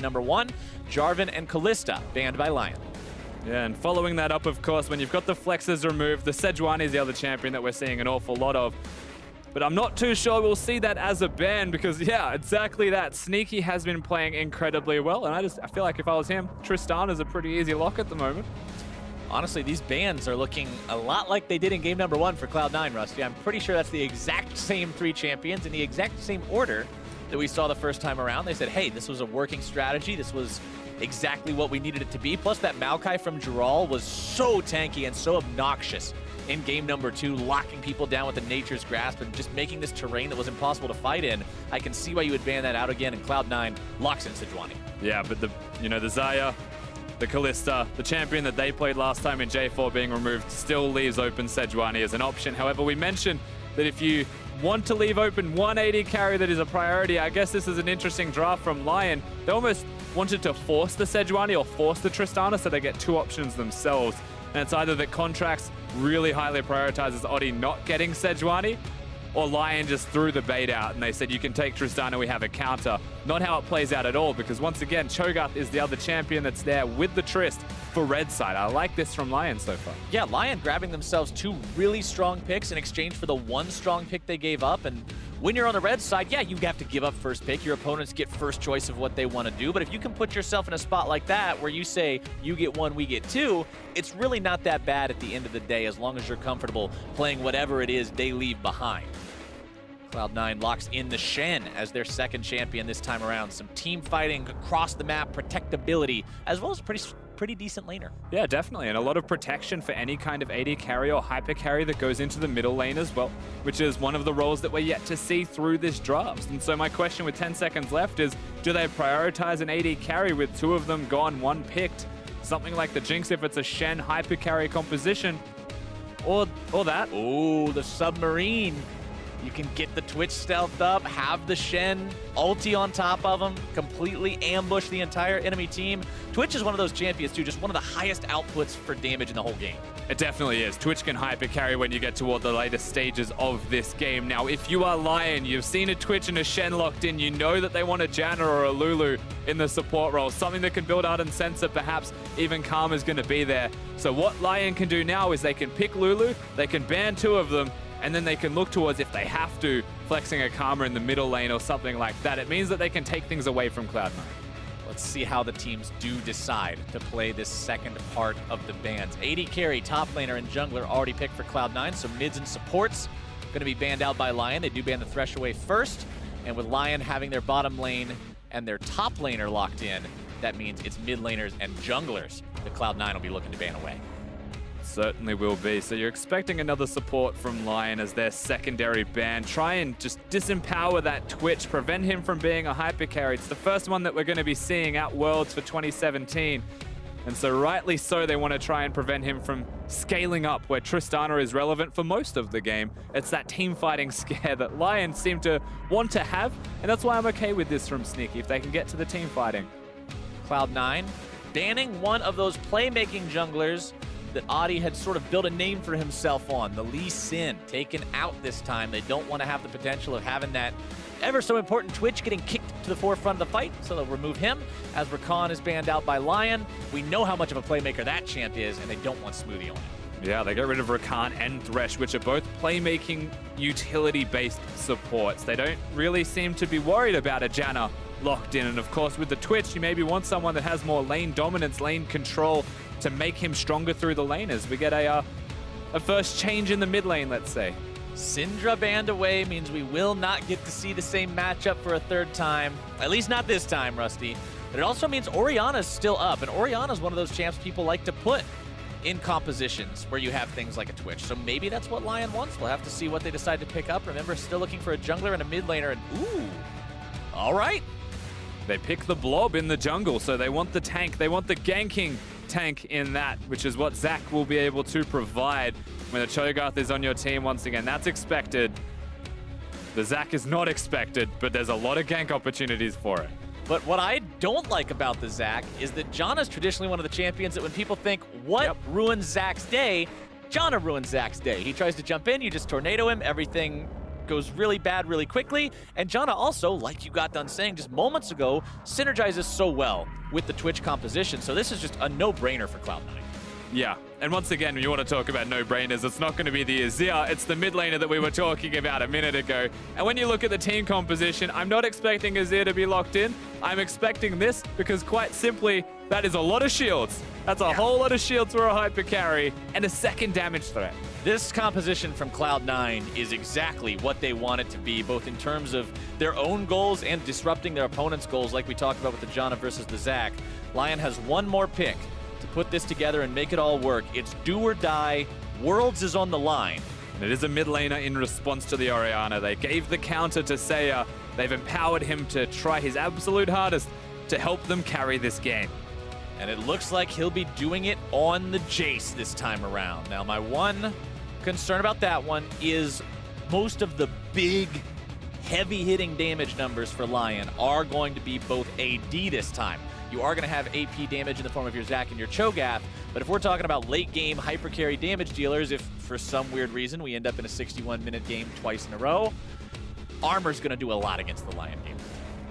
number 1. Jarvan and Kalista banned by Lyon. Yeah, and following that up, of course, when you've got the flexes removed, the Sejuani is the other champion that we're seeing an awful lot of. But I'm not too sure we'll see that as a ban because, yeah, exactly that. Sneaky has been playing incredibly well, and I feel like if I was him, Tristana's a pretty easy lock at the moment. Honestly, these bans are looking a lot like they did in game number 1 for Cloud9, Rusty. I'm pretty sure that's the exact same 3 champions in the exact same order that we saw the first time around. They said, hey, this was a working strategy. This was exactly what we needed it to be. Plus, that Maokai from Jirall was so tanky and so obnoxious in game number 2, locking people down with the Nature's Grasp and just making this terrain that was impossible to fight in. I can see why you would ban that out again, and Cloud9 locks in Sejuani. Yeah, but the Seiya, the Kalista, the champion that they played last time in J4 being removed still leaves open Sejuani as an option. However, we mentioned that if you want to leave open one AD carry that is a priority, I guess this is an interesting draft from Lyon. They almost wanted to force the Sejuani or force the Tristana so they get 2 options themselves. And it's either that Contractz really highly prioritizes Oddie not getting Sejuani, or Lyon just threw the bait out and they said, you can take Tristana, we have a counter. Not how it plays out at all, because once again, Cho'Gath is the other champion that's there with the Trist for red side. I like this from Lyon so far. Yeah, Lyon grabbing themselves 2 really strong picks in exchange for the 1 strong pick they gave up. And when you're on the red side, yeah, you have to give up first pick. Your opponents get first choice of what they want to do. But if you can put yourself in a spot like that where you say, you get 1, we get 2, it's really not that bad at the end of the day as long as you're comfortable playing whatever it is they leave behind. Cloud9 locks in the Shen as their 2nd champion this time around. Some team fighting across the map, protectability, as well as pretty decent laner. Yeah, definitely, and a lot of protection for any kind of AD carry or hyper carry that goes into the middle lane as well, which is one of the roles that we're yet to see through this draft. And so my question with 10 seconds left is, do they prioritize an AD carry with 2 of them gone, 1 picked? Something like the Jinx if it's a Shen hyper carry composition, or that. Oh, the submarine. You can get the Twitch stealthed up, have the Shen ulti on top of him, completely ambush the entire enemy team. Twitch is one of those champions too, just one of the highest outputs for damage in the whole game. It definitely is. Twitch can hyper carry when you get toward the later stages of this game. Now, if you are Lyon, you've seen a Twitch and a Shen locked in, you know that they want a Janna or a Lulu in the support role, something that can build out and sensor, perhaps even Karma's going to be there. So what Lyon can do now is they can pick Lulu, they can ban 2 of them, and then they can look towards, if they have to, flexing a Karma in the middle lane or something like that. It means that they can take things away from Cloud9. Let's see how the teams do decide to play this second part of the bans. AD carry, top laner, and jungler already picked for Cloud9, so mids and supports going to be banned out by Lyon. They do ban the Thresh away first, and with Lyon having their bottom lane and their top laner locked in, that means it's mid laners and junglers that Cloud9 will be looking to ban away. Certainly will be. So you're expecting another support from Lyon as their secondary ban. Try and just disempower that Twitch, prevent him from being a hyper carry. It's the first one that we're going to be seeing at Worlds for 2017. And so rightly so, they want to try and prevent him from scaling up where Tristana is relevant for most of the game. It's that team fighting scare that Lyon seem to want to have. And that's why I'm okay with this from Sneaky, if they can get to the team fighting. Cloud9 banning one of those playmaking junglers that Oddie had sort of built a name for himself on, the Lee Sin, taken out this time. They don't want to have the potential of having that ever so important Twitch getting kicked to the forefront of the fight, so they'll remove him as Rakan is banned out by Lyon. We know how much of a playmaker that champ is, and they don't want Smoothie on it. Yeah, they get rid of Rakan and Thresh, which are both playmaking utility-based supports. They don't really seem to be worried about a Janna locked in. And of course, with the Twitch, you maybe want someone that has more lane dominance, lane control to make him stronger through the lane as we get a first change in the mid lane, let's say. Syndra banned away means we will not get to see the same matchup for a 3rd time. At least not this time, Rusty. But it also means Orianna's still up, and Orianna's one of those champs people like to put in compositions where you have things like a Twitch. So maybe that's what Lyon wants. We'll have to see what they decide to pick up. Remember, still looking for a jungler and a mid laner, and ooh, all right. They pick the blob in the jungle, so they want the tank, they want the ganking tank in that, which is what Zach will be able to provide when the Cho'Gath is on your team once again. That's expected. The Zach is not expected, but there's a lot of gank opportunities for it. But what I don't like about the Zach is that Janna's traditionally one of the champions that when people think, what ruins Zach's day? Janna ruins Zach's day. He tries to jump in, you just tornado him, everything goes really bad really quickly. And Janna also, like you got done saying just moments ago, synergizes so well with the Twitch composition. So this is just a no-brainer for Cloud9. Yeah, and once again, when you want to talk about no-brainers, it's not going to be the Azir, it's the mid laner that we were talking about a minute ago. And when you look at the team composition, I'm not expecting Azir to be locked in. I'm expecting this because quite simply, that is a lot of shields. That's a whole lot of shields for a hyper carry and a second damage threat. This composition from Cloud9 is exactly what they want it to be, both in terms of their own goals and disrupting their opponent's goals, like we talked about with the Janna versus the Zac. Lyon has one more pick to put this together and make it all work. It's do or die. Worlds is on the line. And it is a mid laner in response to the Orianna. They gave the counter to Seiya. They've empowered him to try his absolute hardest to help them carry this game. And it looks like he'll be doing it on the Jayce this time around. Now, my one concern about that one is most of the big, heavy-hitting damage numbers for Lyon are going to be both AD this time. You are going to have AP damage in the form of your Zac and your Cho'Gath, but if we're talking about late-game hyper-carry damage dealers, if for some weird reason we end up in a 61-minute game twice in a row, Armor's going to do a lot against the Lyon game.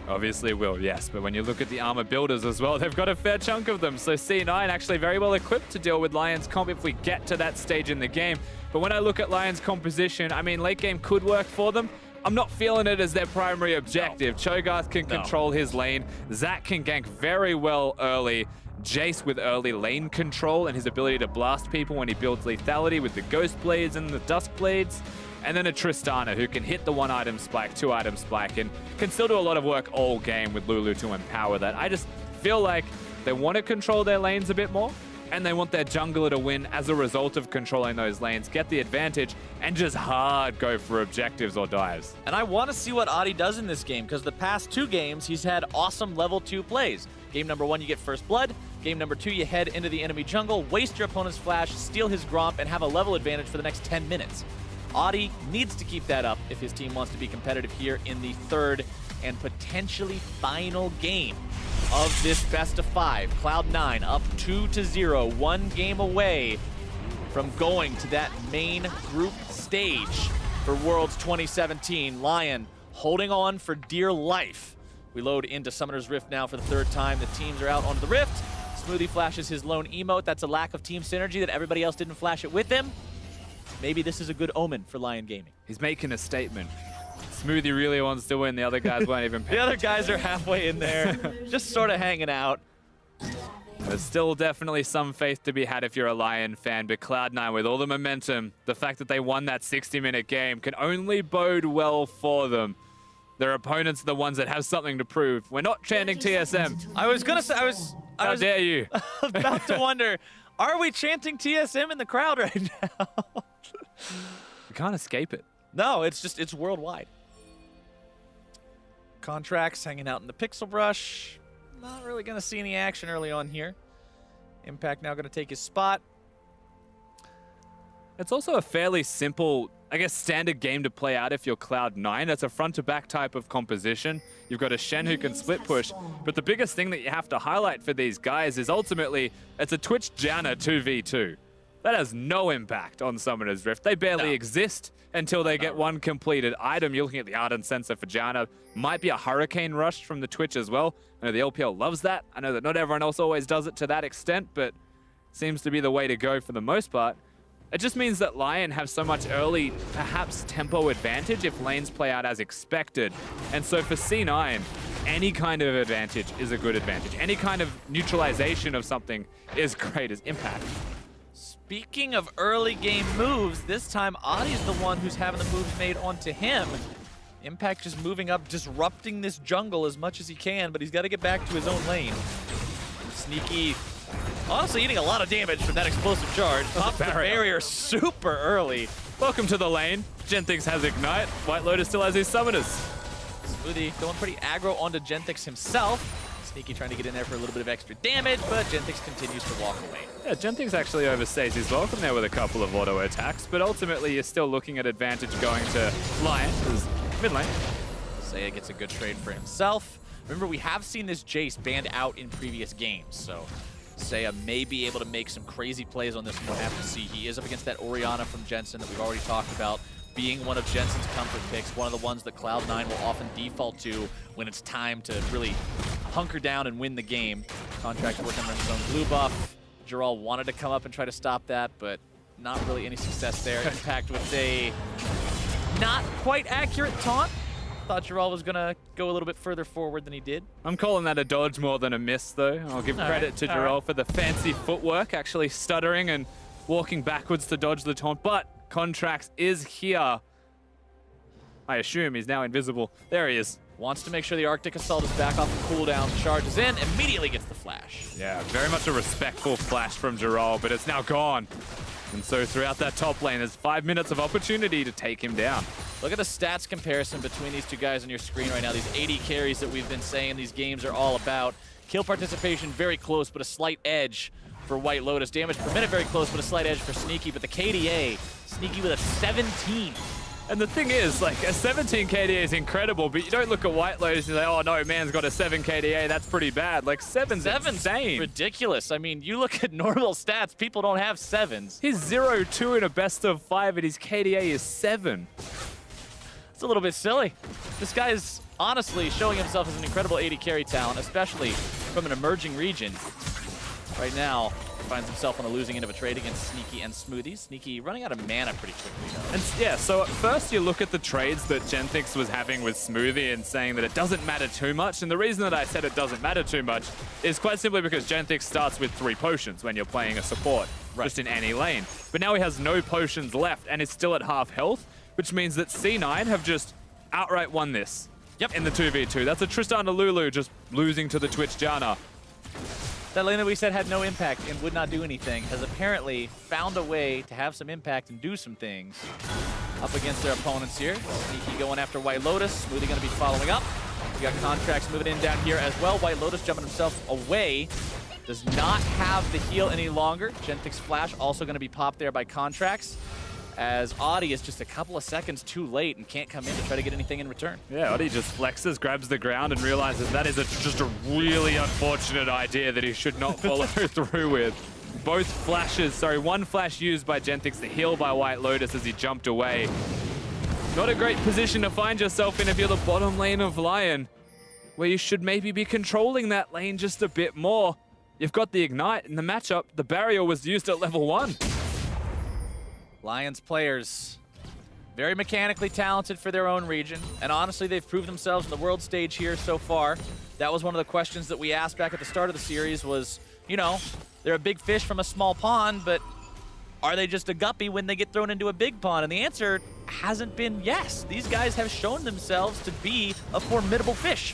Obviously it will, yes, but when you look at the armor builders as well, they've got a fair chunk of them. So C9 actually very well equipped to deal with Lyon's comp if we get to that stage in the game. But when I look at Lyon's composition, I mean, late game could work for them. I'm not feeling it as their primary objective. No. Cho'Gath can control his lane. Zac can gank very well early. Jayce with early lane control and his ability to blast people when he builds lethality with the Ghost Blades and the Dusk Blades. And then a Tristana who can hit the 1-item spike, 2-item spike, and can still do a lot of work all game with Lulu to empower that. I just feel like they want to control their lanes a bit more, and they want their jungler to win as a result of controlling those lanes, get the advantage, and just hard go for objectives or dives. And I want to see what Oddie does in this game, because the past 2 games, he's had awesome level 2 plays. Game number 1, you get first blood. Game number 2, you head into the enemy jungle, waste your opponent's flash, steal his Gromp, and have a level advantage for the next 10 minutes. Audie needs to keep that up if his team wants to be competitive here in the 3rd and potentially final game of this best of 5. Cloud9 up 2-0, 1 game away from going to that main group stage for Worlds 2017. Lyon holding on for dear life. We load into Summoner's Rift now for the 3rd time. The teams are out onto the Rift. Smoothie flashes his lone emote. That's a lack of team synergy that everybody else didn't flash it with him. Maybe this is a good omen for Lyon Gaming. He's making a statement. Smoothie really wants to win. The other guys weren't even paying. The other guys are halfway in there, just sort of hanging out. There's still definitely some faith to be had if you're a Lyon fan, but Cloud9 with all the momentum, the fact that they won that 60-minute game can only bode well for them. Their opponents are the ones that have something to prove. We're not chanting TSM. I was gonna say, How dare you? About to wonder, are we chanting TSM in the crowd right now? You can't escape it. No, it's worldwide. Contractz hanging out in the Pixel Brush. Not really going to see any action early on here. Impact now going to take his spot. It's also a fairly simple, I guess, standard game to play out if you're Cloud9. It's a front-to-back type of composition. You've got a Shen who can split push, but the biggest thing that you have to highlight for these guys is ultimately it's a Twitch Janna 2v2. That has no impact on Summoner's Rift. They barely exist until they get one completed item. You're looking at the Ardent Sensor for Janna. Might be a Hurricane Rush from the Twitch as well. I know the LPL loves that. I know that not everyone else always does it to that extent, but seems to be the way to go for the most part. It just means that Lyon have so much early, perhaps tempo advantage if lanes play out as expected. And so for C9, any kind of advantage is a good advantage. Any kind of neutralization of something is great as impact. Speaking of early game moves, this time Oddie's the one who's having the moves made onto him. Impact just moving up, disrupting this jungle as much as he can, but he's got to get back to his own lane. Sneaky, honestly eating a lot of damage from that explosive charge. Pops the barrier super early. Welcome to the lane. Genthix has Ignite. Whitelotus still has his Summoners. Smoothie going pretty aggro onto Genthix himself. Sneaky trying to get in there for a little bit of extra damage, but Genthix continues to walk away. Yeah, Genthix actually overstays his welcome there with a couple of auto attacks, but ultimately you're still looking at advantage going to Lyon, who's mid lane. Seiya gets a good trade for himself. Remember, we have seen this Jayce banned out in previous games, so Seiya may be able to make some crazy plays on this one. We'll have to see. He is up against that Orianna from Jensen that we've already talked about. being one of Jensen's comfort picks, one of the ones that Cloud9 will often default to when it's time to really hunker down and win the game. Contractz working on his own blue buff. Jirall wanted to come up and try to stop that, but not really any success there. Impact with a not quite accurate taunt. Thought Jirall was going to go a little bit further forward than he did. I'm calling that a dodge more than a miss, though. I'll give credit to Jirall for the fancy footwork, actually stuttering and walking backwards to dodge the taunt. But Contractz is here. I assume he's now invisible. There he is. Wants to make sure the Arctic Assault is back off the cooldown, charges in, immediately gets the flash. Yeah, very much a respectful flash from Jirall, but it's now gone. And so throughout that top lane, there's 5 minutes of opportunity to take him down. Look at the stats comparison between these two guys on your screen right now. These 80 carries that we've been saying these games are all about. Kill participation very close, but a slight edge for Whitelotus. Damage per minute very close, but a slight edge for Sneaky. But the KDA, Sneaky with a 17. And the thing is, like, a 17 KDA is incredible, but you don't look at Whitelotus and say, oh no, man's got a 7 KDA, that's pretty bad. Like, 7's insane. Ridiculous. I mean, you look at normal stats, people don't have 7s. He's 0-2 in a best of 5 and his KDA is 7. It's a little bit silly. This guy is honestly showing himself as an incredible AD carry talent, especially from an emerging region. Right now, finds himself on the losing end of a trade against Sneaky and Smoothie. Sneaky running out of mana pretty quickly, though. And yeah, so at first you look at the trades that Genthix was having with Smoothie and saying that it doesn't matter too much. And the reason that I said it doesn't matter too much is quite simply because Genthix starts with 3 potions when you're playing a support, just in any lane. But now he has no potions left and is still at half health, which means that C9 have just outright won this. Yep. In the 2v2. That's a Tristana Lulu just losing to the Twitch Janna. That lane that we said had no impact and would not do anything has apparently found a way to have some impact and do some things up against their opponents here. Sneaky going after Whitelotus. Smoothie going to be following up. We got Contractz moving in down here as well. Whitelotus jumping himself away. Does not have the heal any longer. Genthix flash also going to be popped there by Contractz, as Oddie is just a couple of seconds too late and can't come in to try to get anything in return. Yeah, Oddie just flexes, grabs the ground, and realizes that is just a really unfortunate idea that he should not follow through with. Both flashes, one flash used by Genthix, the heal by Whitelotus as he jumped away. Not a great position to find yourself in if you're the bottom lane of Lyon, where you should maybe be controlling that lane just a bit more. You've got the Ignite in the matchup. The barrier was used at level 1. Lions players, very mechanically talented for their own region, and honestly, they've proved themselves on the world stage here so far. That was one of the questions that we asked back at the start of the series was, you know, they're a big fish from a small pond, but are they just a guppy when they get thrown into a big pond? And the answer hasn't been yes. These guys have shown themselves to be a formidable fish,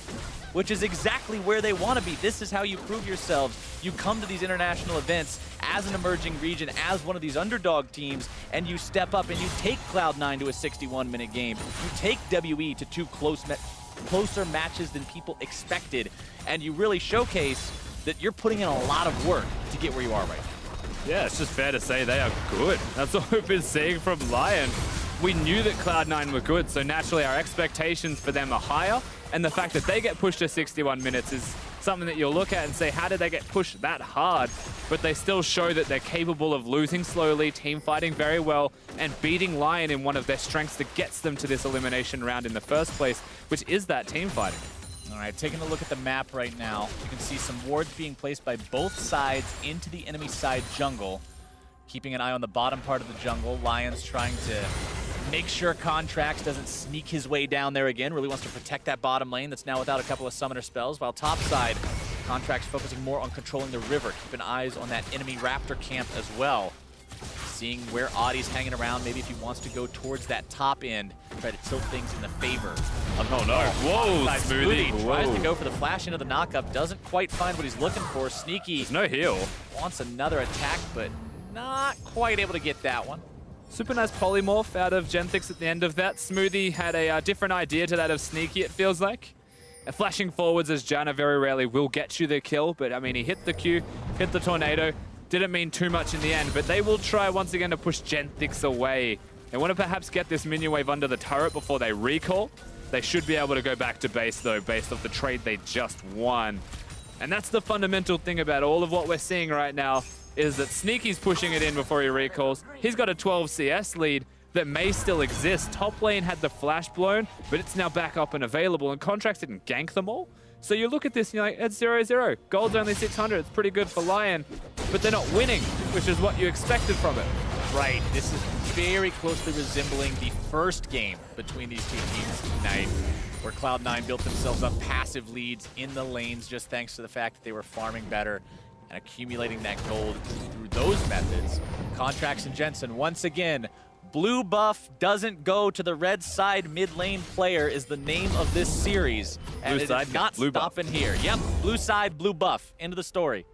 which is exactly where they want to be. This is how you prove yourselves. You come to these international events as an emerging region, as one of these underdog teams, and you step up and you take Cloud9 to a 61-minute game. You take WE to 2 closer matches than people expected, and you really showcase that you're putting in a lot of work to get where you are right now. Yeah, it's just fair to say they are good. That's what we've been seeing from Lyon. We knew that Cloud9 were good, so naturally our expectations for them are higher, and the fact that they get pushed to 61 minutes is something that you'll look at and say, how did they get pushed that hard? But they still show that they're capable of losing slowly, team fighting very well, and beating Lyon in one of their strengths that gets them to this elimination round in the first place, which is that team fighting. All right, taking a look at the map right now, you can see some wards being placed by both sides into the enemy side jungle. Keeping an eye on the bottom part of the jungle. Lion's trying to make sure Contractz doesn't sneak his way down there again. Really wants to protect that bottom lane that's now without a couple of summoner spells. While top side, Contractz focusing more on controlling the river. Keeping eyes on that enemy Raptor camp as well. Seeing where Oddie's hanging around. Maybe if he wants to go towards that top end, try to tilt things in the favor of oh no. Whoa, Smoothie. Tries to go for the flash into the knockup. Doesn't quite find what he's looking for. Sneaky. There's no heal. Wants another attack, but not quite able to get that one. Super nice polymorph out of Genthix at the end of that. Smoothie had a different idea to that of Sneaky, it feels like. And flashing forwards as Janna very rarely will get you the kill, but I mean, he hit the Q, hit the tornado. Didn't mean too much in the end, but they will try once again to push Genthix away. They want to perhaps get this minion wave under the turret before they recall. They should be able to go back to base though, based off the trade they just won. And that's the fundamental thing about all of what we're seeing right now, is that Sneaky's pushing it in before he recalls. He's got a 12 CS lead, that may still exist. Top lane had the flash blown, but it's now back up and available, and Contractz didn't gank them all. So you look at this and you're like, it's 0-0. Gold's only 600. It's pretty good for Lyon, but they're not winning, which is what you expected from it. Right. This is very closely resembling the first game between these two teams tonight, where Cloud9 built themselves up passive leads in the lanes just thanks to the fact that they were farming better and accumulating that gold through those methods. Contractz and Jensen, once again, blue buff doesn't go to the red side mid lane player is the name of this series. And blue it side, is not stopping here. Yep, blue side, blue buff. End of the story.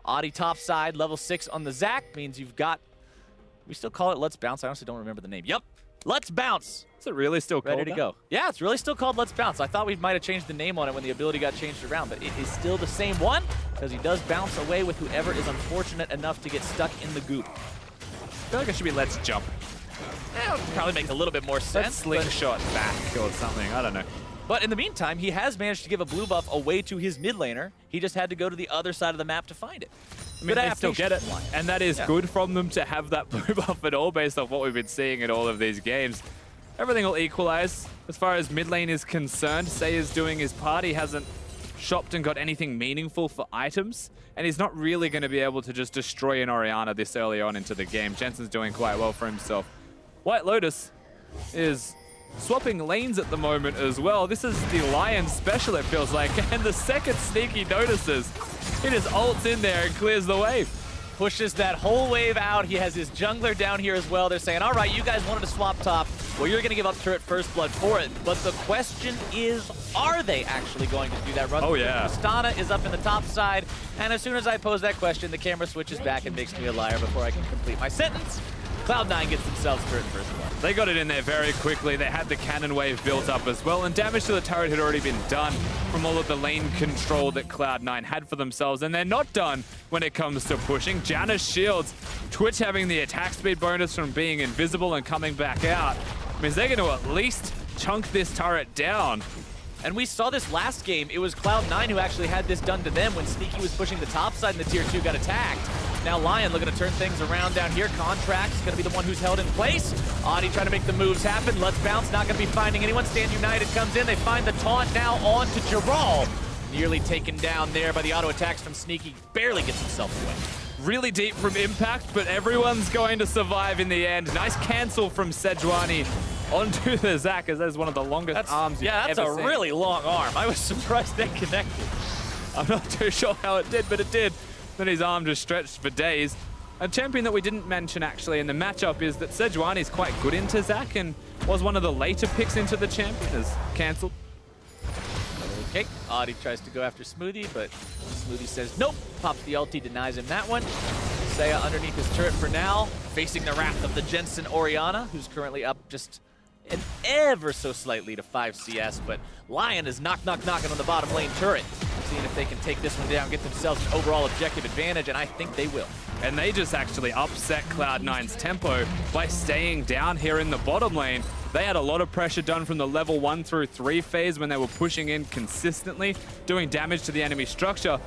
Oddie top side, level 6 on the Zac means you've got, we still call it Let's Bounce. I honestly don't remember the name. Yep, Let's Bounce. Is it really still called Ready to go. Yeah, it's really still called Let's Bounce. I thought we might have changed the name on it when the ability got changed around, but it is still the same one because he does bounce away with whoever is unfortunate enough to get stuck in the goop. I feel like it should be Let's Jump. That would probably make a little bit more sense. Let's Slingshot back or something. I don't know. But in the meantime, he has managed to give a blue buff away to his mid laner. He just had to go to the other side of the map to find it. I mean, they still get it, and that is good from them to have that blue buff at all based off what we've been seeing in all of these games. Everything will equalize. As far as mid lane is concerned, Seiya's doing his part. He hasn't shopped and got anything meaningful for items, and he's not really going to be able to just destroy an Orianna this early on into the game. Jensen's doing quite well for himself. Whitelotus is swapping lanes at the moment as well. This is the Lyon special, it feels like, and the second Sneaky notices, he just ults in there and clears the wave. Pushes that whole wave out. He has his jungler down here as well. They're saying, all right, you guys wanted to swap top. Well, you're going to give up turret first blood for it. But the question is, are they actually going to do that run? Oh, yeah. Tristana is up in the top side. And as soon as I pose that question, the camera switches back and makes me a liar before I can complete my sentence. Cloud9 gets themselves turret first blood. They got it in there very quickly. They had the cannon wave built up as well, and damage to the turret had already been done from all of the lane control that Cloud9 had for themselves, and they're not done when it comes to pushing. Janna's shields, Twitch having the attack speed bonus from being invisible and coming back out, means they're going to at least chunk this turret down. And we saw this last game. It was Cloud9 who actually had this done to them when Sneaky was pushing the top side and the tier 2 got attacked. Now Lyon looking to turn things around down here. Contractz going to be the one who's held in place. Oddie trying to make the moves happen. Let's Bounce, not going to be finding anyone. Stand United comes in. They find the taunt now on to Jirall. Nearly taken down there by the auto attacks from Sneaky. Barely gets himself away. Really deep from impact, but everyone's going to survive in the end. Nice cancel from Sejuani onto the Zac, as that is one of the longest arms you've ever seen. Yeah, that's a really long arm. I was surprised they connected. I'm not too sure how it did, but it did. Then his arm just stretched for days. A champion that we didn't mention actually in the matchup is that Sejuani is quite good into Zac and was one of the later picks into the champion, is cancelled. Okay, Oddie tries to go after Smoothie, but Smoothie says nope. Pops the ulti, denies him that one. Seiya underneath his turret for now, facing the wrath of the Jensen Orianna, who's currently up just an ever so slightly to 5 CS, but Lyon is knocking on the bottom lane turret, seeing if they can take this one down, get themselves an overall objective advantage, and I think they will. And they just actually upset Cloud9's tempo by staying down here in the bottom lane. They had a lot of pressure done from the level 1 through 3 phase when they were pushing in consistently, doing damage to the enemy structure.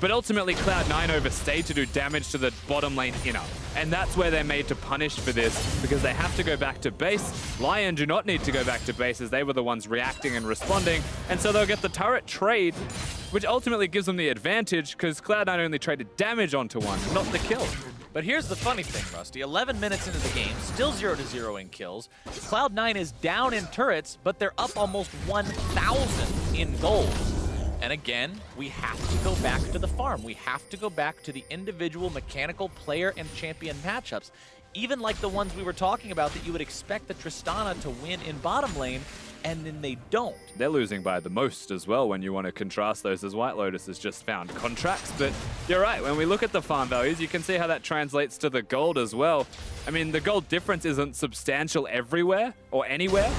But ultimately, Cloud9 overstayed to do damage to the bottom lane inner. And that's where they're made to punish for this, because they have to go back to base. Lyon do not need to go back to base, as they were the ones reacting and responding. And so they'll get the turret trade, which ultimately gives them the advantage, because Cloud9 only traded damage onto one, not the kill. But here's the funny thing, Rusty. 11 minutes into the game, still 0-0 in kills. Cloud9 is down in turrets, but they're up almost 1,000 in gold. And again, we have to go back to the farm. We have to go back to the individual mechanical player and champion matchups. Even like the ones we were talking about that you would expect the Tristana to win in bottom lane, and then they don't. They're losing by the most as well when you want to contrast those, as Whitelotus has just found Contractz. But you're right, when we look at the farm values, you can see how that translates to the gold as well. I mean, the gold difference isn't substantial everywhere or anywhere,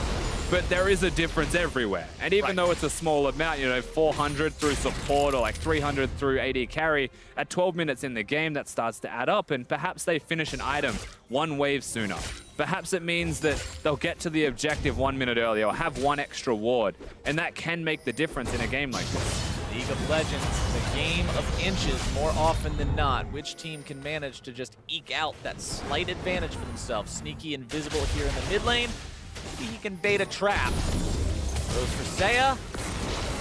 but there is a difference everywhere. And even though it's a small amount, you know, 400 through support or like 300 through AD carry, at 12 minutes in the game, that starts to add up, and perhaps they finish an item one wave sooner. Perhaps it means that they'll get to the objective 1 minute earlier or have one extra ward, and that can make the difference in a game like this. League of Legends, the game of inches more often than not. Which team can manage to just eke out that slight advantage for themselves? Sneaky invisible here in the mid lane. Maybe he can bait a trap. Goes for Seiya.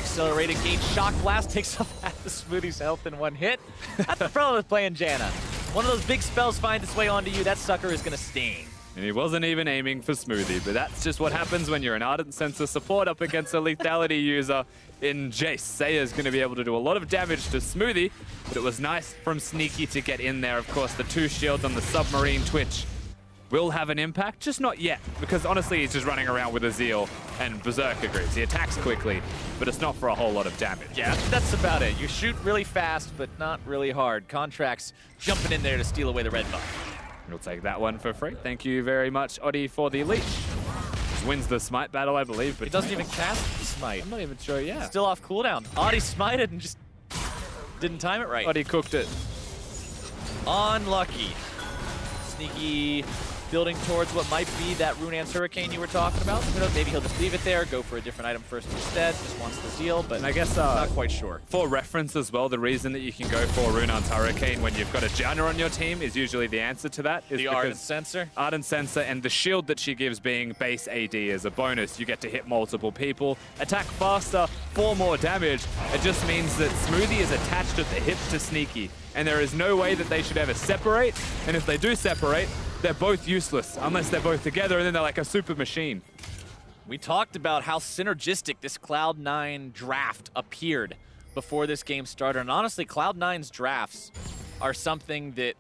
Accelerated gate shock blast takes off half the Smoothie's health in one hit. That's the problem with playing Janna. One of those big spells finds its way onto you, that sucker is gonna sting. And he wasn't even aiming for Smoothie, but that's just what happens when you're an Ardent Sensor support up against a lethality user in Jayce. Seiya's going to be able to do a lot of damage to Smoothie, but it was nice from Sneaky to get in there. Of course, the 2 shields on the submarine Twitch will have an impact, just not yet, because honestly, he's just running around with a Zeal and Berserker Greaves. He attacks quickly, but it's not for a whole lot of damage. Yeah, that's about it. You shoot really fast, but not really hard. Contractz jumping in there to steal away the red buff. We'll take that one for free. Thank you very much, Oddie, for the leash. Just wins the smite battle, I believe. But he doesn't even cast the smite. I'm not even sure, yeah. Still off cooldown. Oddie smited and just didn't time it right. Oddie cooked it. Unlucky. Sneaky building towards what might be that Runaan's Hurricane you were talking about. Who knows, maybe he'll just leave it there, go for a different item first instead, just wants the Zeal, but I guess not quite sure. For reference as well, the reason that you can go for Runaan's Hurricane when you've got a Janna on your team is usually the answer to that. Is the Ardent Sensor? Ardent Sensor and the shield that she gives being base AD as a bonus. You get to hit multiple people, attack faster, 4 more damage. It just means that Smoothie is attached at the hip to Sneaky, and there is no way that they should ever separate, and if they do separate, they're both useless unless they're both together, and then they're like a super machine. We talked about how synergistic this Cloud9 draft appeared before this game started, and honestly, Cloud9's drafts are something that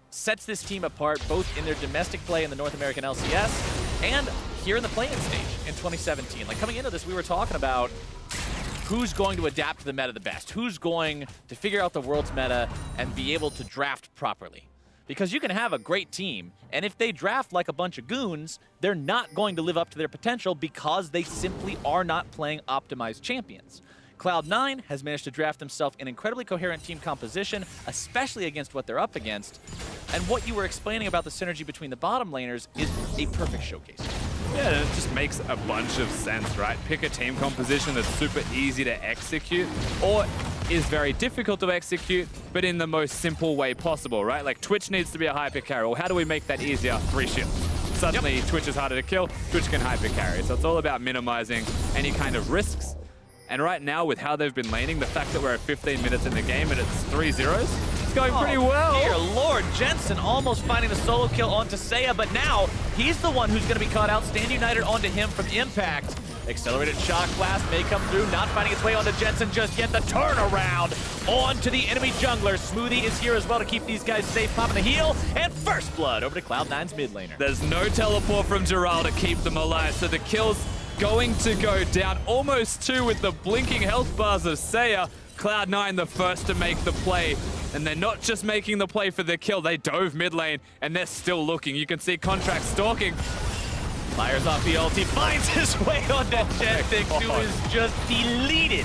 sets this team apart both in their domestic play in the North American LCS and here in the play-in stage in 2017. Like, coming into this, we were talking about who's going to adapt to the meta the best, who's going to figure out the world's meta and be able to draft properly. Because you can have a great team, and if they draft like a bunch of goons, they're not going to live up to their potential because they simply are not playing optimized champions. Cloud9 has managed to draft themselves an incredibly coherent team composition, especially against what they're up against. And what you were explaining about the synergy between the bottom laners is a perfect showcase. Yeah, and it just makes a bunch of sense, right? Pick a team composition that's super easy to execute, or is very difficult to execute, but in the most simple way possible, right? Like, Twitch needs to be a hyper carry. Well, how do we make that easier? 3 shields. Suddenly, Twitch is harder to kill, Twitch can hyper carry. So it's all about minimizing any kind of risks. And right now, with how they've been laning, the fact that we're at 15 minutes in the game and it's 3-0s, it's going pretty well. Dear Lord, Jensen almost finding the solo kill onto Seiya, but now he's the one who's going to be caught out. Stand United onto him from Impact. Accelerated shock blast may come through, not finding its way onto Jensen just yet. The turnaround onto the enemy jungler. Smoothie is here as well to keep these guys safe, popping the heal, and first blood over to Cloud9's mid laner. There's no teleport from Jirall to keep them alive, so the kill's going to go down. Almost 2 with the blinking health bars of Seiya. Cloud9 the first to make the play. And they're not just making the play for the kill, they dove mid lane, and they're still looking. You can see Contractz stalking. Fires off the ulti, finds his way onto Genthix, who is just deleted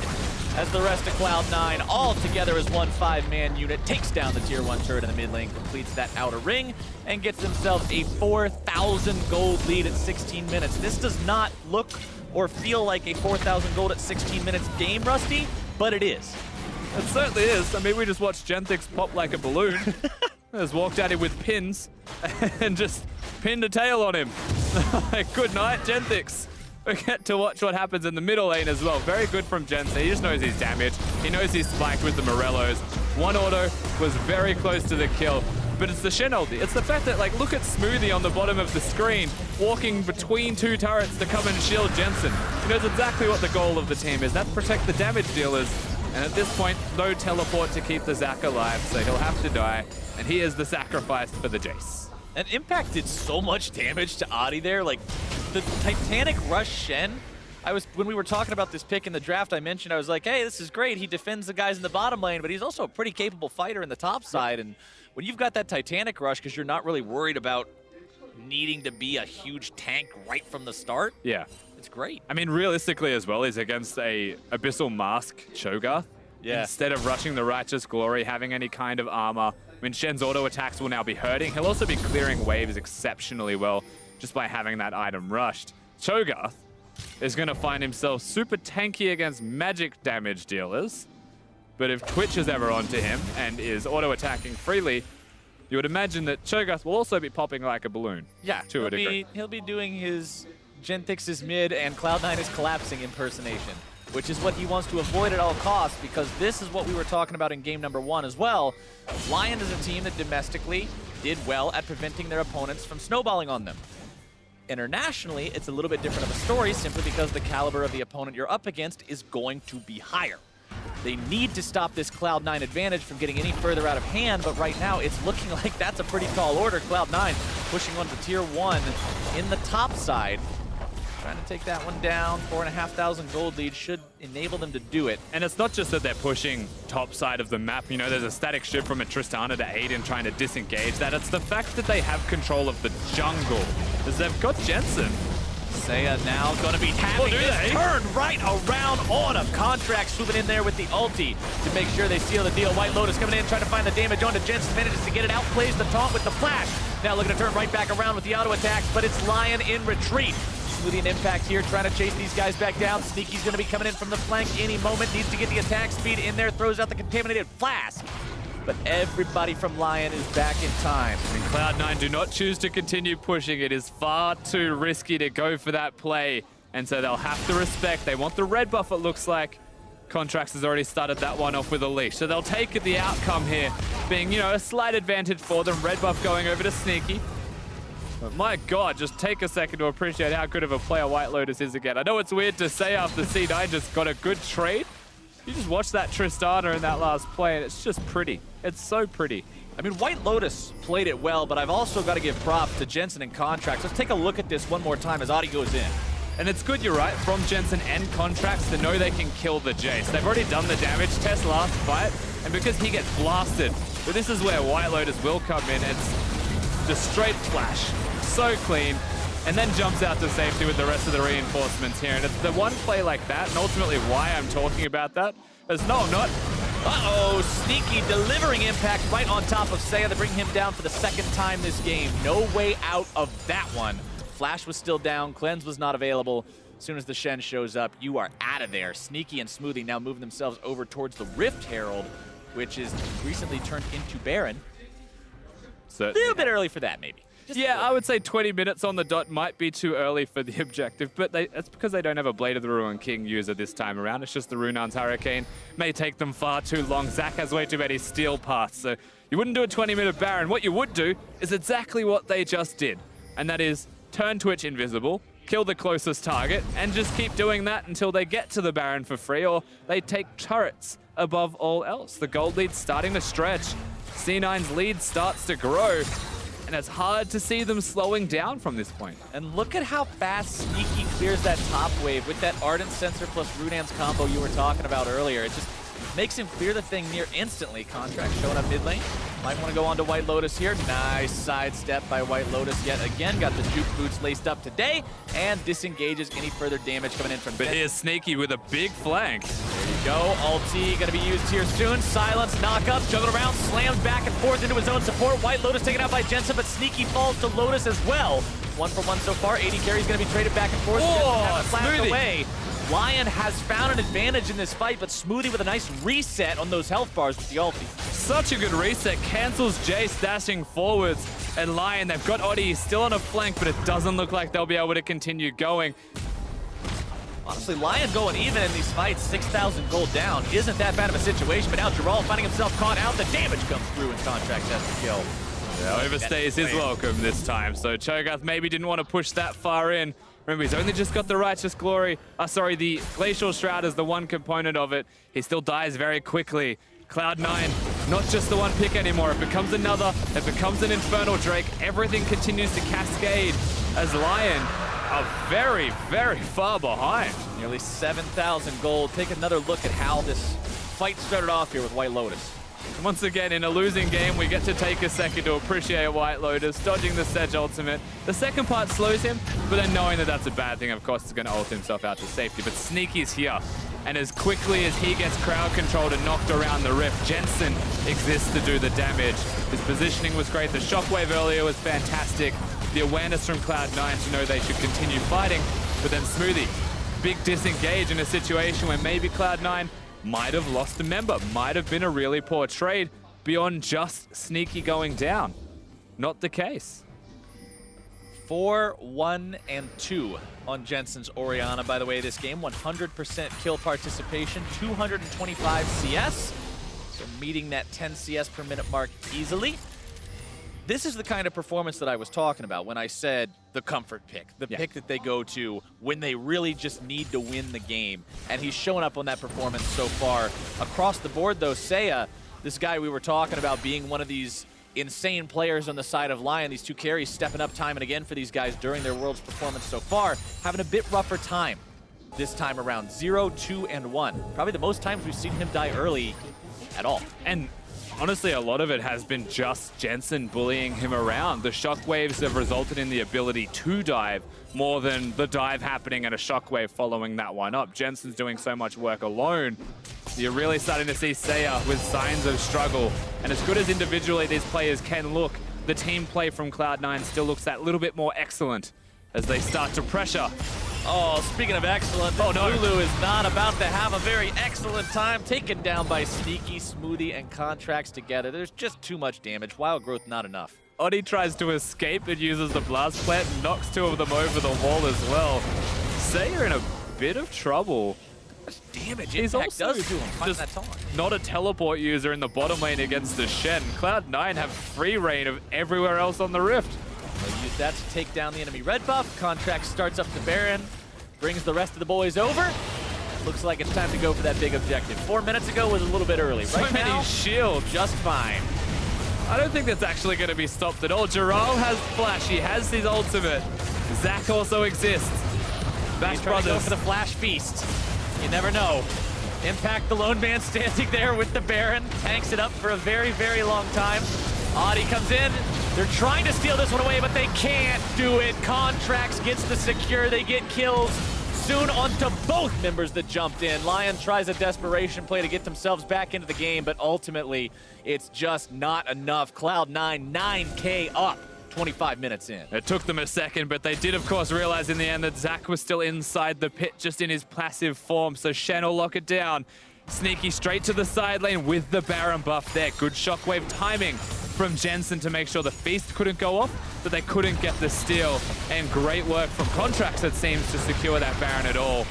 as the rest of Cloud9 all together as one 5-man unit takes down the tier 1 turret in the mid lane, completes that outer ring, and gets themselves a 4,000 gold lead at 16 minutes. This does not look or feel like a 4,000 gold at 16 minutes game, Rusty, but it is. It certainly is. I mean, we just watched Genthix pop like a balloon. Just walked at him with pins and just pinned a tail on him. Good night, Genthix. We get to watch what happens in the middle lane as well. Very good from Jensen. He just knows he's damaged. He knows he's spiked with the Morellos. One auto was very close to the kill, but it's the Shen ulti. It's the fact that, like, look at Smoothie on the bottom of the screen, walking between 2 turrets to come and shield Jensen. He knows exactly what the goal of the team is. That's protect the damage dealers. And at this point, no teleport to keep the Zac alive, so he'll have to die. And he is the sacrifice for the Jayce. And Impact did so much damage to Oddie there. Like, the Titanic Rush Shen, when we were talking about this pick in the draft, I mentioned, I was like, hey, this is great. He defends the guys in the bottom lane, but he's also a pretty capable fighter in the top side. And when you've got that Titanic Rush, because you're not really worried about needing to be a huge tank right from the start, yeah, it's great. I mean, realistically as well, he's against a Abyssal Mask Cho'Gath. Yeah. Instead of rushing the Righteous Glory, having any kind of armor, I mean, Shen's auto attacks will now be hurting. He'll also be clearing waves exceptionally well just by having that item rushed. Cho'Gath is going to find himself super tanky against magic damage dealers. But if Twitch is ever onto him and is auto-attacking freely, you would imagine that Cho'Gath will also be popping like a balloon. Yeah, to a degree. He'll be doing his Genthix's mid and Cloud9 is collapsing impersonation, which is what he wants to avoid at all costs, because this is what we were talking about in game number 1 as well. Lyon is a team that domestically did well at preventing their opponents from snowballing on them. Internationally, it's a little bit different of a story simply because the caliber of the opponent you're up against is going to be higher. They need to stop this Cloud9 advantage from getting any further out of hand, but right now it's looking like that's a pretty tall order. Cloud9 pushing on to tier 1 in the top side. Trying to take that one down. 4,500 gold lead should enable them to do it. And it's not just that they're pushing top side of the map. You know, there's a static shift from a Tristana to aid in trying to disengage that. It's the fact that they have control of the jungle, as they've got Jensen. Seiya now going to be having this turn right around Ornn. Contractz swooping in there with the ulti to make sure they seal the deal. Whitelotus coming in, trying to find the damage onto Jensen. Manages to get it out, plays the taunt with the flash. Now looking to turn right back around with the auto attacks, but it's Lyon in retreat. Smoothie and Impact here, trying to chase these guys back down. Sneaky's going to be coming in from the flank any moment. Needs to get the attack speed in there, throws out the contaminated flask. But everybody from Lyon is back in time. And Cloud9 do not choose to continue pushing. It is far too risky to go for that play. And so they'll have to respect. They want the red buff, it looks like. Contractz has already started that one off with a leash. So they'll take the outcome here, being, you know, a slight advantage for them. Red buff going over to Sneaky. But my God, just take a second to appreciate how good of a player Whitelotus is again. I know it's weird to say after C9 just got a good trade. You just watch that Tristana in that last play, and it's just pretty. It's so pretty. I mean, Whitelotus played it well, but I've also got to give props to Jensen and Contractz. Let's take a look at this one more time as Oddie goes in. And it's good, you're right, from Jensen and Contractz to know they can kill the Jayce. They've already done the damage test last fight, and because he gets blasted, but this is where Whitelotus will come in. It's just straight flash, so clean, and then jumps out to safety with the rest of the reinforcements here. And it's the one play like that, and ultimately why I'm talking about that, is no, I'm not. Uh-oh, Sneaky delivering impact right on top of Seiya to bring him down for the second time this game. No way out of that one. Flash was still down, Cleanse was not available. As soon as the Shen shows up, you are out of there. Sneaky and Smoothie now moving themselves over towards the Rift Herald, which is recently turned into Baron. A little bit early for that, maybe. Yeah, I would say 20 minutes on the dot might be too early for the objective, but that's because they don't have a Blade of the Ruin King user this time around. It's just the Runaan's Hurricane. May take them far too long. Zach has way too many steel paths, so you wouldn't do a 20-minute Baron. What you would do is exactly what they just did, and that is turn Twitch invisible, kill the closest target, and just keep doing that until they get to the Baron for free, or they take turrets above all else. The gold lead's starting to stretch. C9's lead starts to grow, and it's hard to see them slowing down from this point. And look at how fast Sneaky clears that top wave with that Ardent Sensor plus Runaan's combo you were talking about earlier. It just makes him clear the thing near instantly. Contractz showing up mid lane. Might want to go on to Whitelotus here. Nice sidestep by Whitelotus yet again. Got the juke boots laced up today and disengages any further damage coming in from But here's Sneaky with a big flank. There you go. Ulti going to be used here soon. Silence, knock up, juggled around, slams back and forth into his own support. Whitelotus taken out by Jensen, but Sneaky falls to Lotus as well. 1 for 1 so far. AD carry's going to be traded back and forth. Oh, Smoothie away. Lyon has found an advantage in this fight, but Smoothie with a nice reset on those health bars with the ulti. Such a good reset. Cancels Jayce dashing forwards. And Lyon, they've got Oddie still on a flank, but it doesn't look like they'll be able to continue going. Honestly, Lyon going even in these fights, 6,000 gold down. Isn't that bad of a situation, but now Jirall finding himself caught out. The damage comes through and Contractz has the kill. Yeah, overstays his welcome this time. So Cho'Gath maybe didn't want to push that far in. Remember, he's only just got the Righteous Glory. The Glacial Shroud is the one component of it. He still dies very quickly. Cloud9, not just the one pick anymore. It becomes another. It becomes an Infernal Drake. Everything continues to cascade as Lyon are very, very far behind. Nearly 7,000 gold. Take another look at how this fight started off here with Whitelotus. Once again, in a losing game, we get to take a second to appreciate Whitelotus, dodging the Sedge ultimate. The second part slows him, but then knowing that that's a bad thing, of course, is going to ult himself out to safety. But Sneaky's here, and as quickly as he gets crowd controlled and knocked around the rift, Jensen exists to do the damage. His positioning was great. The shockwave earlier was fantastic. The awareness from Cloud9 to know they should continue fighting. But then Smoothie, big disengage in a situation where maybe Cloud9 might have lost a member, might have been a really poor trade beyond just Sneaky going down. Not the case. 4, 1, and 2 on Jensen's Orianna, by the way, this game. 100% kill participation, 225 CS. So meeting that 10 CS per minute mark easily. This is the kind of performance that I was talking about when I said the comfort pick, the pick that they go to when they really just need to win the game. And he's showing up on that performance so far. Across the board, though, Seiya, this guy we were talking about being one of these insane players on the side of LYN, these two carries stepping up time and again for these guys during their Worlds performance so far, having a bit rougher time this time around. 0, 2, and 1. Probably the most times we've seen him die early at all. And honestly, a lot of it has been just Jensen bullying him around. The shockwaves have resulted in the ability to dive more than the dive happening and a shockwave following that one up. Jensen's doing so much work alone. You're really starting to see Seiya with signs of struggle. And as good as individually these players can look, the team play from Cloud9 still looks that little bit more excellent as they start to pressure. Oh, speaking of excellent, Lulu is not about to have a very excellent time, taken down by Sneaky, Smoothie, and Contractz together. There's just too much damage. Wild Growth, not enough. Oddie tries to escape and uses the blast plant, knocks 2 of them over the wall as well. Seiya in a bit of trouble. Damage He's Impact also does to him. just that taunt. not a teleport user in the bottom lane against the Shen. Cloud9 have free reign of everywhere else on the Rift. They'll use that to take down the enemy red buff. Contractz starts up the Baron, brings the rest of the boys over. Looks like it's time to go for that big objective. 4 minutes ago was a little bit early. So right many now, shields. just fine. I don't think that's actually going to be stopped at all. Jirall has flash. He has his ultimate. Zac also exists. Bash Brothers go Brothers for the flash feast. You never know. Impact, the lone man standing there with the Baron, tanks it up for a very, very long time. Oddie comes in. They're trying to steal this one away, but they can't do it. Contractz gets the secure. They get kills soon onto both members that jumped in. Lyon tries a desperation play to get themselves back into the game, but ultimately it's just not enough. Cloud9, 9K up. 25 minutes in. It took them a second, but they did, of course, realize in the end that Zac was still inside the pit, just in his passive form, so Shen will lock it down. Sneaky straight to the side lane with the Baron buff there. Good shockwave timing from Jensen to make sure the feast couldn't go off, but they couldn't get the steal. And great work from Contractz, it seems, to secure that Baron at all.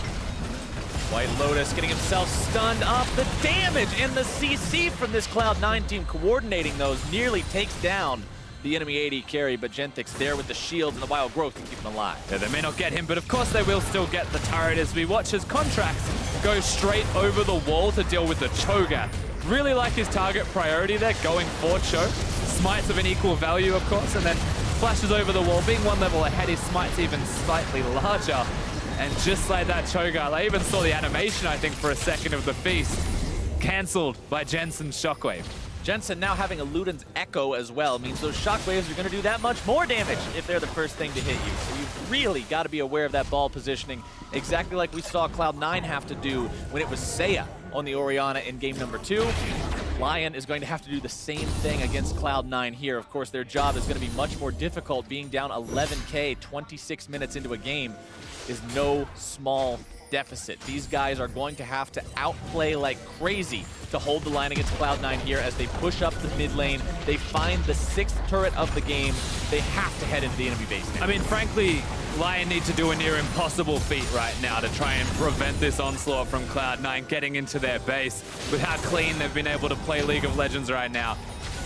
Whitelotus getting himself stunned up. The damage and the CC from this Cloud9 team coordinating those nearly takes down the enemy AD carry, but Genthix there with the shields and the Wild Growth can keep him alive. Yeah, they may not get him, but of course they will still get the turret as we watch as Contractz go straight over the wall to deal with the Cho'Gath. Really like his target priority there, going for Cho. Smites of an equal value, of course, and then flashes over the wall. Being one level ahead, his smite's even slightly larger. And just like that Cho'Gath, I even saw the animation, I think, for a second of the feast. Cancelled by Jensen's shockwave. Jensen now having a Luden's Echo as well means those shockwaves are going to do that much more damage if they're the first thing to hit you. So you've really got to be aware of that ball positioning, exactly like we saw Cloud9 have to do when it was Seiya on the Orianna in game number 2. Lyon is going to have to do the same thing against Cloud9 here. Of course, their job is going to be much more difficult. Being down 11K 26 minutes into a game is no small deficit. These guys are going to have to outplay like crazy to hold the line against Cloud9 here as they push up the mid lane. They find the 6th turret of the game. They have to head into the enemy base now. I mean, frankly, Lyon need to do a near impossible feat right now to try and prevent this onslaught from Cloud9 getting into their base with how clean they've been able to play League of Legends right now.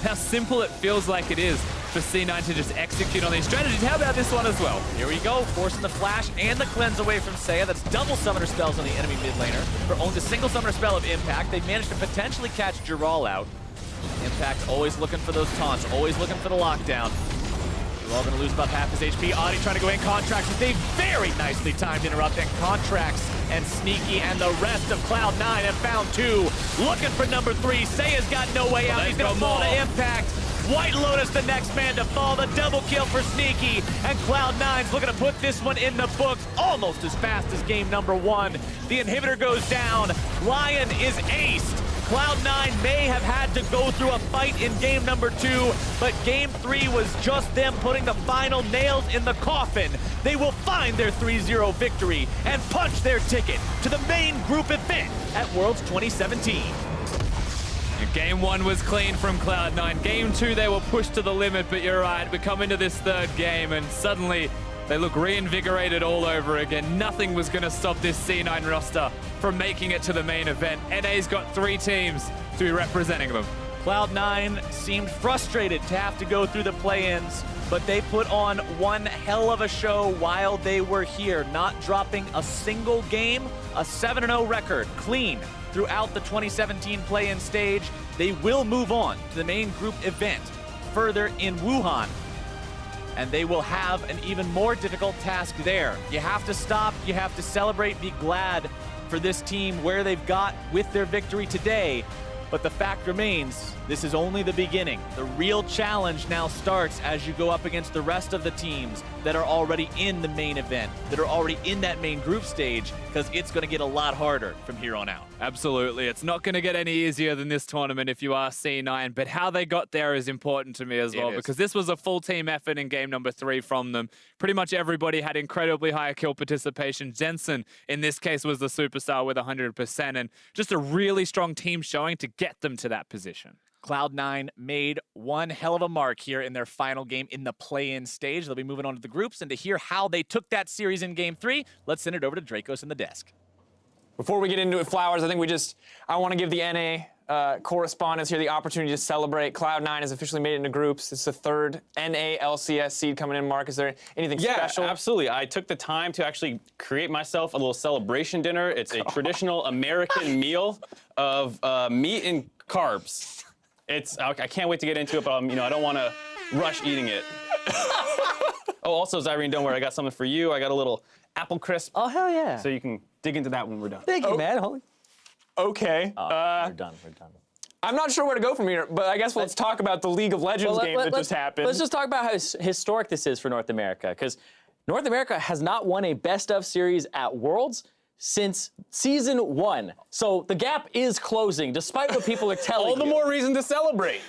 How simple it feels like it is for C9 to just execute on these strategies. How about this one as well? Here we go, forcing the flash and the cleanse away from Seiya. That's double summoner spells on the enemy mid laner. For only the single summoner spell of Impact, they've managed to potentially catch Jirall out. Impact always looking for those taunts, always looking for the lockdown. Jirall gonna lose about half his HP. Oddie trying to go in. Contractz with a very nicely timed interrupt, and Contractz and Sneaky and the rest of Cloud9 have found 2. Looking for number 3. Seiya's got no way out. He's gonna fall to Impact. Whitelotus the next man to fall. The double kill for Sneaky, and Cloud9's looking to put this one in the books almost as fast as game number 1. The inhibitor goes down. Lyon is aced. Cloud9 may have had to go through a fight in game number 2, but game 3 was just them putting the final nails in the coffin. They will find their 3-0 victory and punch their ticket to the main group event at Worlds 2017. Game 1 was clean from Cloud9. Game 2, they were pushed to the limit, but you're right, we come into this third game and suddenly they look reinvigorated all over again. Nothing was going to stop this C9 roster from making it to the main event. NA's got 3 teams to be representing them. Cloud9 seemed frustrated to have to go through the play-ins, but they put on one hell of a show while they were here, not dropping a single game, a 7-0 record, clean throughout the 2017 play-in stage. They will move on to the main group event further in Wuhan, and they will have an even more difficult task there. You have to stop, you have to celebrate, be glad for this team where they've got with their victory today. But the fact remains, this is only the beginning. The real challenge now starts as you go up against the rest of the teams that are already in the main event, that are already in that main group stage, because it's going to get a lot harder from here on out. Absolutely. It's not going to get any easier than this tournament if you are C9, but how they got there is important to me as well, because this was a full team effort in game number 3 from them. Pretty much everybody had incredibly high kill participation. Jensen, in this case, was the superstar with 100%, and just a really strong team showing to get them to that position. Cloud9 made one hell of a mark here in their final game in the play-in stage. They'll be moving on to the groups, and to hear how they took that series in game 3, let's send it over to Dracos in the desk. Before we get into it, Flowers, I think I want to give the NA correspondents here the opportunity to celebrate. Cloud9 has officially made it into groups. It's the 3rd NA LCS seed coming in. Mark, is there anything special? Yeah, absolutely. I took the time to actually create myself a little celebration dinner. It's a traditional American meal of meat and carbs. I can't wait to get into it, but I don't want to rush eating it. Oh, also, Zyrene, don't worry, I got something for you. I got a little apple crisp. Oh, hell yeah. So you can dig into that when we're done. Thank you, man. Holy. Okay. We're done. I'm not sure where to go from here, but I guess let's talk about the League of Legends game that just happened. Let's just talk about how historic this is for North America, because North America has not won a best-of series at Worlds since season 1. So the gap is closing, despite what people are telling you. All the more reason to celebrate.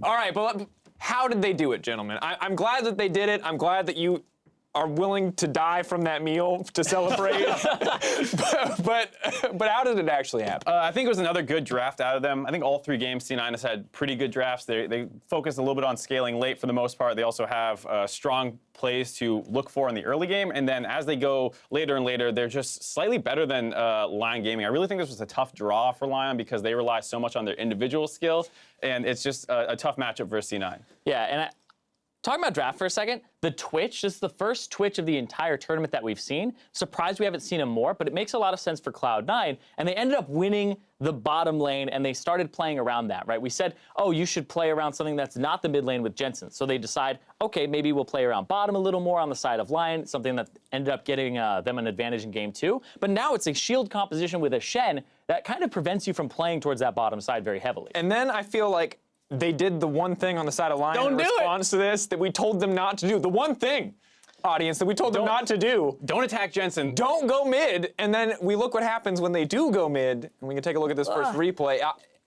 All right, but how did they do it, gentlemen? I'm glad that they did it. I'm glad that you are willing to die from that meal to celebrate. but how did it actually happen? I think it was another good draft out of them. I think all 3 games, C9 has had pretty good drafts. They focused a little bit on scaling late for the most part. They also have strong plays to look for in the early game, and then as they go later and later, they're just slightly better than Lyon Gaming. I really think this was a tough draw for Lyon because they rely so much on their individual skill, and it's just a tough matchup versus C9. Yeah, and talking about draft for a second, the Twitch, this is the first Twitch of the entire tournament that we've seen. Surprised we haven't seen him more, but it makes a lot of sense for Cloud9, and they ended up winning the bottom lane, and they started playing around that, right? We said, oh, you should play around something that's not the mid lane with Jensen. So they decide, okay, maybe we'll play around bottom a little more on the side of Lyon, something that ended up getting them an advantage in game 2. But now it's a shield composition with a Shen that kind of prevents you from playing towards that bottom side very heavily. And then I feel like they did the one thing on the side of Lyon in response to this that we told them not to do. The one thing, audience, that we told them not to do. Don't attack Jensen. Don't go mid. And then we look what happens when they do go mid. And we can take a look at this first replay.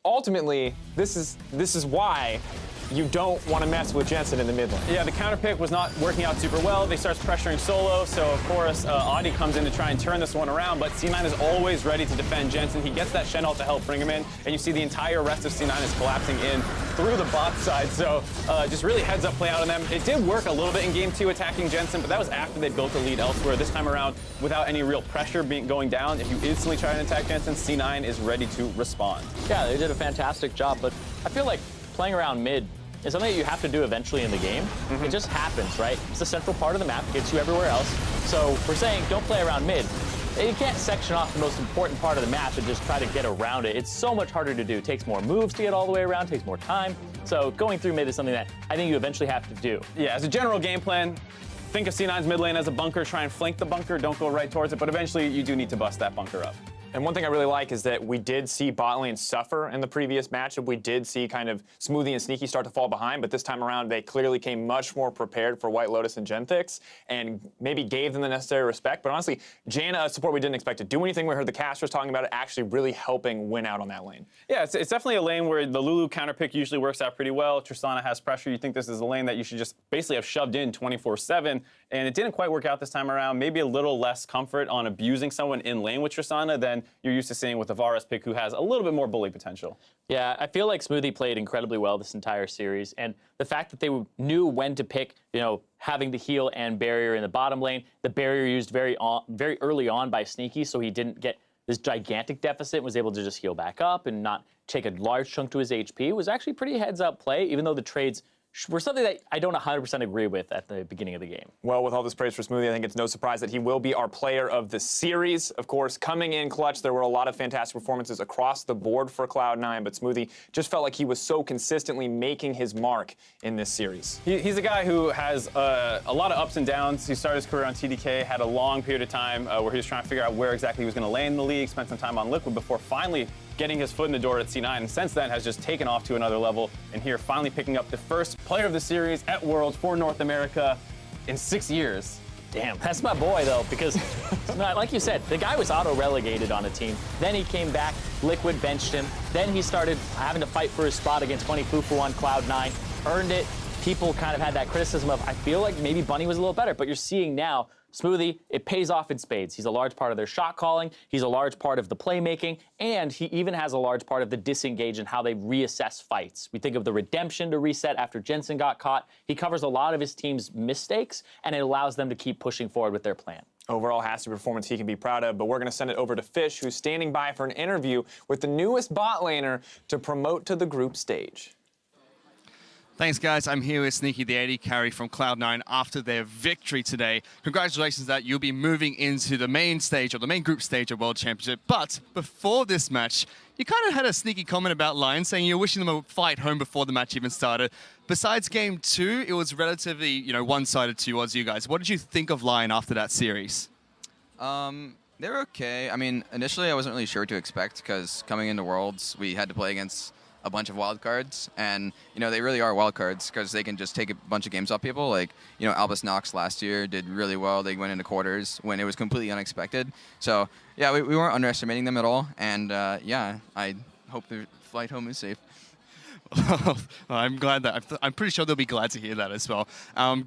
Ultimately, this is why you don't want to mess with Jensen in the mid lane. Yeah, the counter pick was not working out super well. They start pressuring solo, so of course Oddie comes in to try and turn this one around, but C9 is always ready to defend Jensen. He gets that Shen ult to help bring him in, and you see the entire rest of C9 is collapsing in through the bot side, so just really heads up play out on them. It did work a little bit in game 2 attacking Jensen, but that was after they built a lead elsewhere. This time around, without any real pressure going down, if you instantly try and attack Jensen, C9 is ready to respond. Yeah, they did a fantastic job, but I feel like playing around mid is something that you have to do eventually in the game. It just happens, right? It's the central part of the map, gets you everywhere else. So we're saying don't play around mid. You can't section off the most important part of the map and just try to get around it. It's so much harder to do. It takes more moves to get all the way around, takes more time. So going through mid is something that I think you eventually have to do. Yeah, as a general game plan, think of C9's mid lane as a bunker, try and flank the bunker, don't go right towards it, but eventually you do need to bust that bunker up. And one thing I really like is that we did see bot lane suffer in the previous matchup. We did see kind of Smoothie and Sneaky start to fall behind, but this time around they clearly came much more prepared for Whitelotus and Genthix and maybe gave them the necessary respect. But honestly, Janna, a support we didn't expect to do anything. We heard the casters talking about it, actually really helping win out on that lane. Yeah, it's definitely a lane where the Lulu counter pick usually works out pretty well. Tristana has pressure. You think this is a lane that you should just basically have shoved in 24/7, and it didn't quite work out this time around. Maybe a little less comfort on abusing someone in lane with Tristana than you're used to seeing with the Varus pick, who has a little bit more bully potential. Yeah, I feel like Smoothie played incredibly well this entire series, and the fact that they knew when to pick, having the heal and barrier in the bottom lane, the barrier used very early on by Sneaky, so he didn't get this gigantic deficit, was able to just heal back up and not take a large chunk to his HP, was actually pretty heads-up play, even though the trades were something that I don't 100% agree with at the beginning of the game. Well, with all this praise for Smoothie, I think it's no surprise that he will be our player of the series. Of course, coming in clutch, there were a lot of fantastic performances across the board for Cloud9, but Smoothie just felt like he was so consistently making his mark in this series. He's a guy who has a lot of ups and downs. He started his career on TDK, had a long period of time where he was trying to figure out where exactly he was going to land in the league, spent some time on Liquid before finally getting his foot in the door at C9, and since then has just taken off to another level, and here finally picking up the first player of the series at Worlds for North America in 6 years. Damn, that's my boy, though, because, like you said, the guy was auto-relegated on a team. Then he came back, Liquid benched him. Then he started having to fight for his spot against Bunny Fufu on Cloud9, earned it. People kind of had that criticism of, I feel like maybe Bunny was a little better, but you're seeing now, Smoothie, it pays off in spades. He's a large part of their shot calling, he's a large part of the playmaking, and he even has a large part of the disengage and how they reassess fights. We think of the redemption to reset after Jensen got caught. He covers a lot of his team's mistakes, and it allows them to keep pushing forward with their plan. Overall, has to be a performance he can be proud of, but we're going to send it over to Fish, who's standing by for an interview with the newest bot laner to promote to the group stage. Thanks, guys. I'm here with Sneaky, the AD carry from Cloud9 after their victory today. Congratulations that you'll be moving into the main stage, or the main group stage of World Championship. But before this match, you kind of had a sneaky comment about LYN, saying you're wishing them a flight home before the match even started. Besides Game 2, it was relatively, one-sided towards you guys. What did you think of LYN after that series? They're okay. I mean, initially I wasn't really sure what to expect, because coming into Worlds, we had to play against a bunch of wild cards, and they really are wild cards because they can just take a bunch of games off people. Like Albus Nox last year did really well. They went into quarters when it was completely unexpected. So yeah, we weren't underestimating them at all, and yeah, I hope their flight home is safe. I'm glad that I'm pretty sure they'll be glad to hear that as well.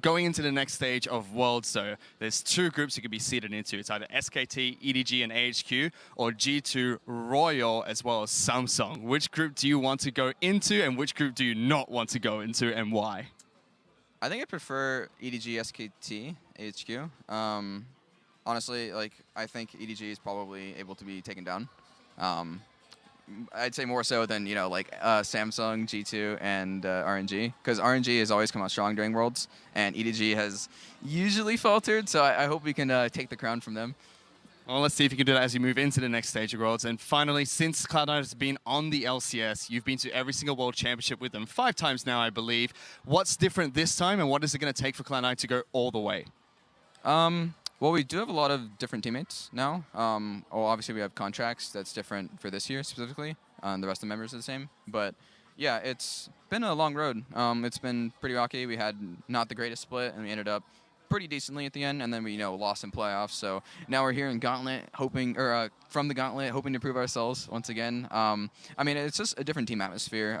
Going into the next stage of Worlds, though, there's two groups you could be seated into. It's either SKT, EDG, and AHQ, or G2, Royal, as well as Samsung. Which group do you want to go into, and which group do you not want to go into, and why? I think I prefer EDG, SKT, AHQ. Honestly, I think EDG is probably able to be taken down. I'd say more so than, Samsung, G2, and RNG. Because RNG has always come out strong during Worlds, and EDG has usually faltered, so I hope we can take the crown from them. Well, let's see if you can do that as you move into the next stage of Worlds. And finally, since Cloud9 has been on the LCS, you've been to every single World Championship with them 5 times now, I believe. What's different this time, and what is it going to take for Cloud9 to go all the way? Well, we do have a lot of different teammates now. Well, obviously we have Contractz that's different for this year specifically. The rest of the members are the same. But yeah, it's been a long road. It's been pretty rocky. We had not the greatest split, and we ended up pretty decently at the end, and then we lost in playoffs. So now we're here in Gauntlet, from the Gauntlet, hoping to prove ourselves once again. I mean, it's just a different team atmosphere.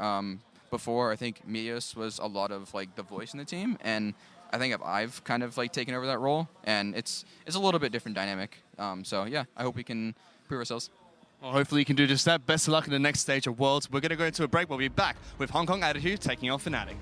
Before, I think Mios was a lot of the voice in the team, and I think I've kind of taken over that role, and it's a little bit different dynamic. So yeah, I hope we can prove ourselves. Well, hopefully you can do just that. Best of luck in the next stage of Worlds. We're going to go into a break. We'll be back with Hong Kong Attitude taking on Fnatic.